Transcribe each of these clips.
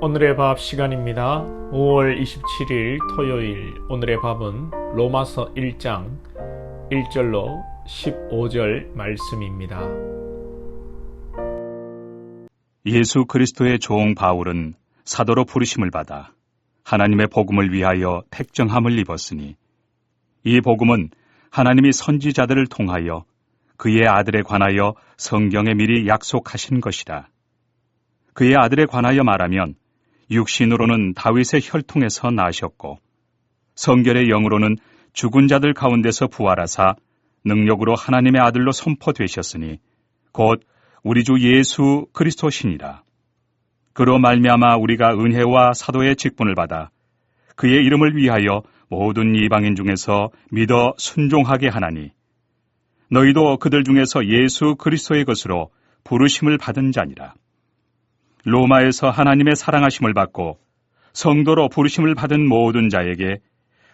오늘의 밥 시간입니다. 5월 27일 토요일 오늘의 밥은 로마서 1장 1절로 15절 말씀입니다. 예수 그리스도의 종 바울은 사도로 부르심을 받아 하나님의 복음을 위하여 택정함을 입었으니 이 복음은 하나님이 선지자들을 통하여 그의 아들에 관하여 성경에 미리 약속하신 것이라. 그의 아들에 관하여 말하면 육신으로는 다윗의 혈통에서 나셨고 성결의 영으로는 죽은 자들 가운데서 부활하사 능력으로 하나님의 아들로 선포되셨으니 곧 우리 주 예수 그리스도시니라. 그로 말미암아 우리가 은혜와 사도의 직분을 받아 그의 이름을 위하여 모든 이방인 중에서 믿어 순종하게 하나니 너희도 그들 중에서 예수 그리스도의 것으로 부르심을 받은 자니라. 로마에서 하나님의 사랑하심을 받고 성도로 부르심을 받은 모든 자에게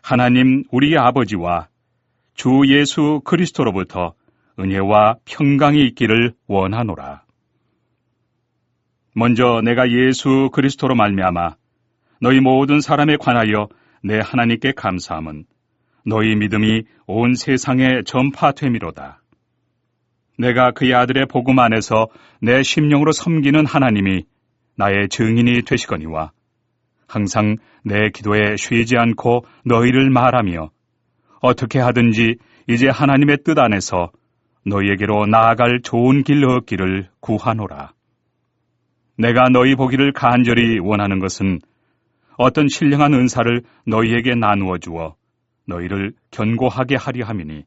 하나님 우리 아버지와 주 예수 그리스도로부터 은혜와 평강이 있기를 원하노라. 먼저 내가 예수 그리스도로 말미암아 너희 모든 사람에 관하여 내 하나님께 감사함은 너희 믿음이 온 세상에 전파됨이로다. 내가 그의 아들의 복음 안에서 내 심령으로 섬기는 하나님이 나의 증인이 되시거니와 항상 내 기도에 쉬지 않고 너희를 말하며 어떻게 하든지 이제 하나님의 뜻 안에서 너희에게로 나아갈 좋은 길 얻기를 구하노라. 내가 너희 보기를 간절히 원하는 것은 어떤 신령한 은사를 너희에게 나누어 주어 너희를 견고하게 하려 함이니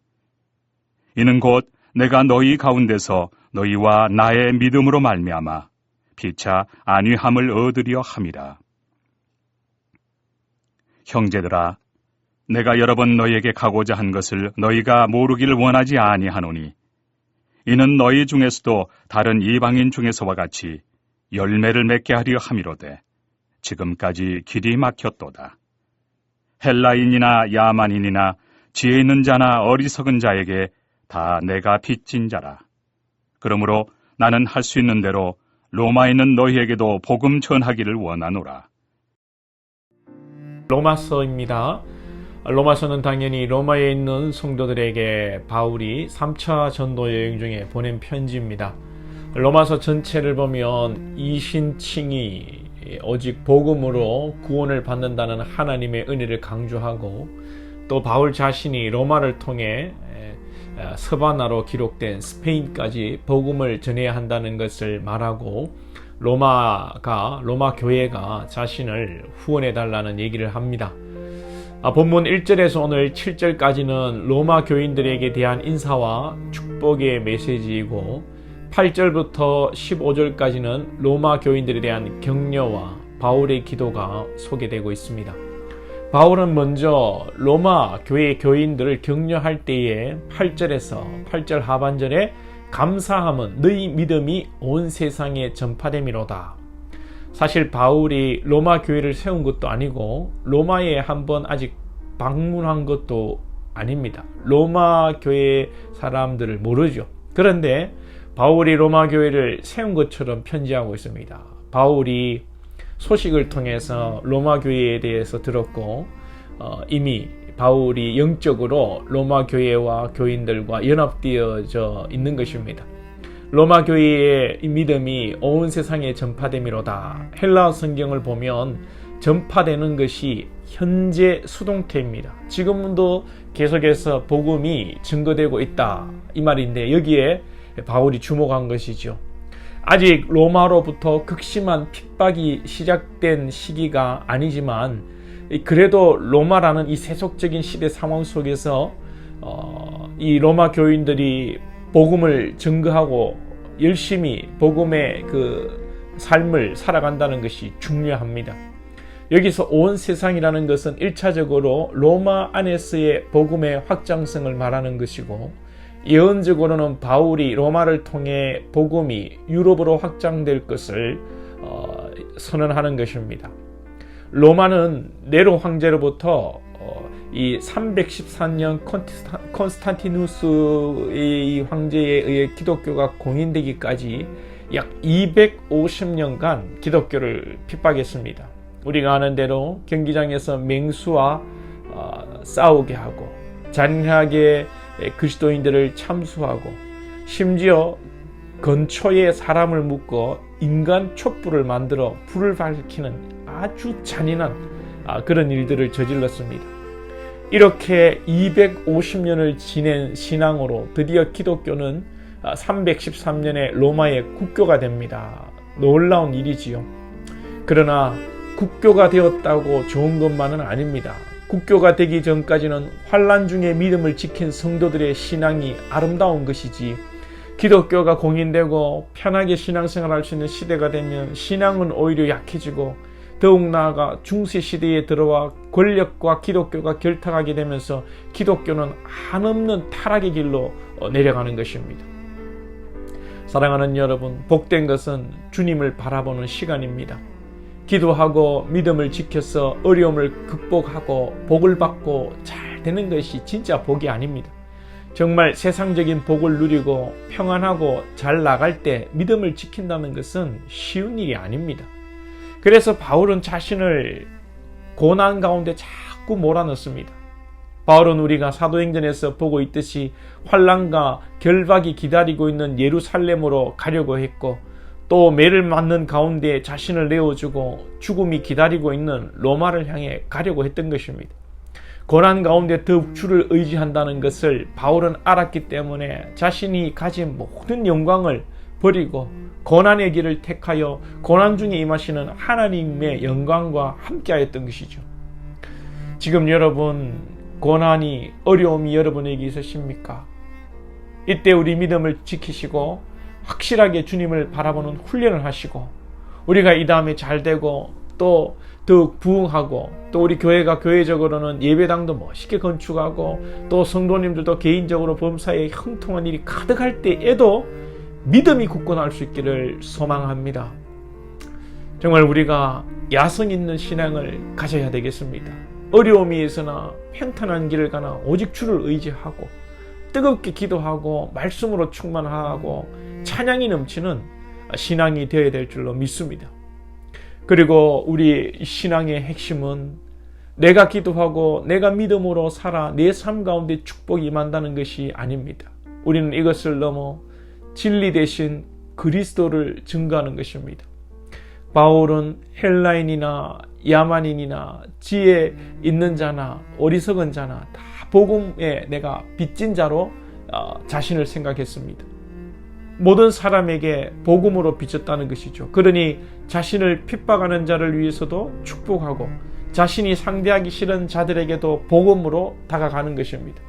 이는 곧 내가 너희 가운데서 너희와 나의 믿음으로 말미암아 피차 안위함을 얻으려 함이라. 형제들아, 내가 여러 번 너희에게 가고자 한 것을 너희가 모르기를 원하지 아니하노니 이는 너희 중에서도 다른 이방인 중에서와 같이 열매를 맺게 하려 함이로되 지금까지 길이 막혔도다. 헬라인이나 야만인이나 지혜 있는 자나 어리석은 자에게 다 내가 빚진 자라. 그러므로 나는 할 수 있는 대로 로마에 있는 너희에게도 복음 전하기를 원하노라. 로마서입니다. 로마서는 당연히 로마에 있는 성도들에게 바울이 3차 전도 여행 중에 보낸 편지입니다. 로마서 전체를 보면 이신칭이 오직 복음으로 구원을 받는다는 하나님의 은혜를 강조하고 또 바울 자신이 로마를 통해 서바나로 기록된 스페인까지 복음을 전해야 한다는 것을 말하고 로마 교회가 자신을 후원해 달라는 얘기를 합니다. 본문 1절에서 오늘 7절까지는 로마 교인들에게 대한 인사와 축복의 메시지이고 8절부터 15절까지는 로마 교인들에 대한 격려와 바울의 기도가 소개되고 있습니다. 바울은 먼저 로마 교회 교인들을 격려할 때에 8절 하반절에 감사함은 너희 믿음이 온 세상에 전파됨이로다. 사실 바울이 로마 교회를 세운 것도 아니고 로마에 한번 아직 방문한 것도 아닙니다. 로마 교회 사람들을 모르죠. 그런데 바울이 로마 교회를 세운 것처럼 편지하고 있습니다. 바울이 소식을 통해서 로마 교회에 대해서 들었고 이미 바울이 영적으로 로마 교회와 교인들과 연합되어져 있는 것입니다. 로마 교회의 믿음이 온 세상에 전파됨이로다. 헬라어 성경을 보면 전파되는 것이 현재 수동태입니다. 지금도 계속해서 복음이 증거되고 있다 이 말인데 여기에 바울이 주목한 것이죠. 아직 로마로부터 극심한 핍박이 시작된 시기가 아니지만 그래도 로마라는 이 세속적인 시대 상황 속에서 이 로마 교인들이 복음을 증거하고 열심히 복음의 그 삶을 살아간다는 것이 중요합니다. 여기서 온 세상이라는 것은 1차적으로 로마 안에서의 복음의 확장성을 말하는 것이고 예언적으로는 바울이 로마를 통해 복음이 유럽으로 확장될 것을 선언하는 것입니다. 로마는 네로 황제로부터 이 313년 콘스탄티누스의 황제에 의해 기독교가 공인되기까지 약 250년간 기독교를 핍박했습니다. 우리가 아는 대로 경기장에서 맹수와 싸우게 하고 잔인하게 그리스도인들을 참수하고 심지어 근처에 사람을 묶어 인간 촛불을 만들어 불을 밝히는 아주 잔인한 그런 일들을 저질렀습니다. 이렇게 250년을 지낸 신앙으로 드디어 기독교는 313년에 로마의 국교가 됩니다. 놀라운 일이지요. 그러나 국교가 되었다고 좋은 것만은 아닙니다. 국교가 되기 전까지는 환난 중에 믿음을 지킨 성도들의 신앙이 아름다운 것이지, 기독교가 공인되고 편하게 신앙생활할 수 있는 시대가 되면 신앙은 오히려 약해지고 더욱 나아가 중세시대에 들어와 권력과 기독교가 결탁하게 되면서 기독교는 한없는 타락의 길로 내려가는 것입니다. 사랑하는 여러분, 복된 것은 주님을 바라보는 시간입니다. 기도하고 믿음을 지켜서 어려움을 극복하고 복을 받고 잘 되는 것이 진짜 복이 아닙니다. 정말 세상적인 복을 누리고 평안하고 잘 나갈 때 믿음을 지킨다는 것은 쉬운 일이 아닙니다. 그래서 바울은 자신을 고난 가운데 자꾸 몰아넣습니다. 바울은 우리가 사도행전에서 보고 있듯이 환난과 결박이 기다리고 있는 예루살렘으로 가려고 했고, 또 매를 맞는 가운데 자신을 내어주고 죽음이 기다리고 있는 로마를 향해 가려고 했던 것입니다. 고난 가운데 더욱 주를 의지한다는 것을 바울은 알았기 때문에 자신이 가진 모든 영광을 버리고 고난의 길을 택하여 고난 중에 임하시는 하나님의 영광과 함께하였던 것이죠. 지금 여러분, 고난이, 어려움이 여러분에게 있으십니까? 이때 우리 믿음을 지키시고 확실하게 주님을 바라보는 훈련을 하시고, 우리가 이 다음에 잘 되고 또 더욱 부흥하고, 또 우리 교회가 교회적으로는 예배당도 멋있게 건축하고 또 성도님들도 개인적으로 범사에 형통한 일이 가득할 때에도 믿음이 굳건할 수 있기를 소망합니다. 정말 우리가 야성 있는 신앙을 가져야 되겠습니다. 어려움이 있으나 평탄한 길을 가나 오직 주를 의지하고 뜨겁게 기도하고 말씀으로 충만하고 찬양이 넘치는 신앙이 되어야 될 줄로 믿습니다. 그리고 우리 신앙의 핵심은 내가 기도하고 내가 믿음으로 살아 내 삶 가운데 축복이 임한다는 것이 아닙니다. 우리는 이것을 넘어 진리 대신 그리스도를 증거하는 것입니다. 바울은 헬라인이나 야만인이나 지혜 있는 자나 어리석은 자나 다 복음에 내가 빚진 자로 자신을 생각했습니다. 모든 사람에게 복음으로 빚졌다는 것이죠. 그러니 자신을 핍박하는 자를 위해서도 축복하고 자신이 상대하기 싫은 자들에게도 복음으로 다가가는 것입니다.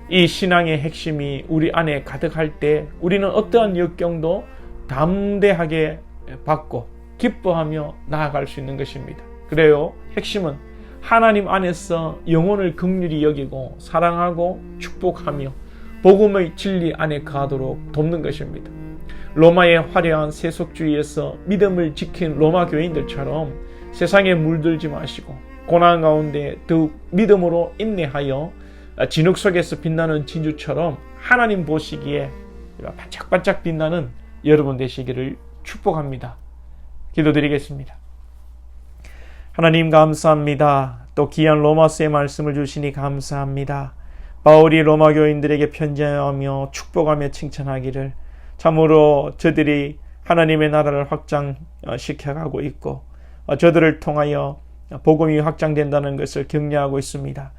이 신앙의 핵심이 우리 안에 가득할 때 우리는 어떠한 역경도 담대하게 받고 기뻐하며 나아갈 수 있는 것입니다. 그래요, 핵심은 하나님 안에서 영혼을 긍휼히 여기고 사랑하고 축복하며 복음의 진리 안에 가도록 돕는 것입니다. 로마의 화려한 세속주의에서 믿음을 지킨 로마 교인들처럼 세상에 물들지 마시고 고난 가운데 더욱 믿음으로 인내하여 진흙 속에서 빛나는 진주처럼 하나님 보시기에 반짝반짝 빛나는 여러분 되시기를 축복합니다. 기도드리겠습니다. 하나님 감사합니다. 또 귀한 로마서의 말씀을 주시니 감사합니다. 바울이 로마 교인들에게 편지하며 축복하며 칭찬하기를 참으로 저들이 하나님의 나라를 확장시켜가고 있고 저들을 통하여 복음이 확장된다는 것을 격려하고 있습니다.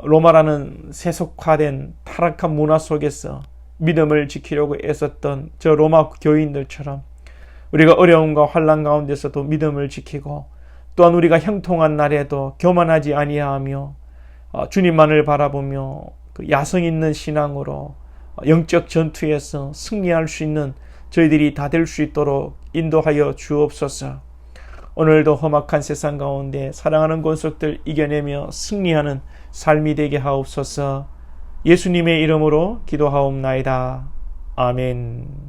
로마라는 세속화된 타락한 문화 속에서 믿음을 지키려고 애썼던 저 로마 교인들처럼 우리가 어려움과 환난 가운데서도 믿음을 지키고 또한 우리가 형통한 날에도 교만하지 아니하며 주님만을 바라보며 그 야성 있는 신앙으로 영적 전투에서 승리할 수 있는 저희들이 다 될 수 있도록 인도하여 주옵소서. 오늘도 험악한 세상 가운데 사랑하는 권속들 이겨내며 승리하는 삶이 되게 하옵소서. 예수님의 이름으로 기도하옵나이다. 아멘.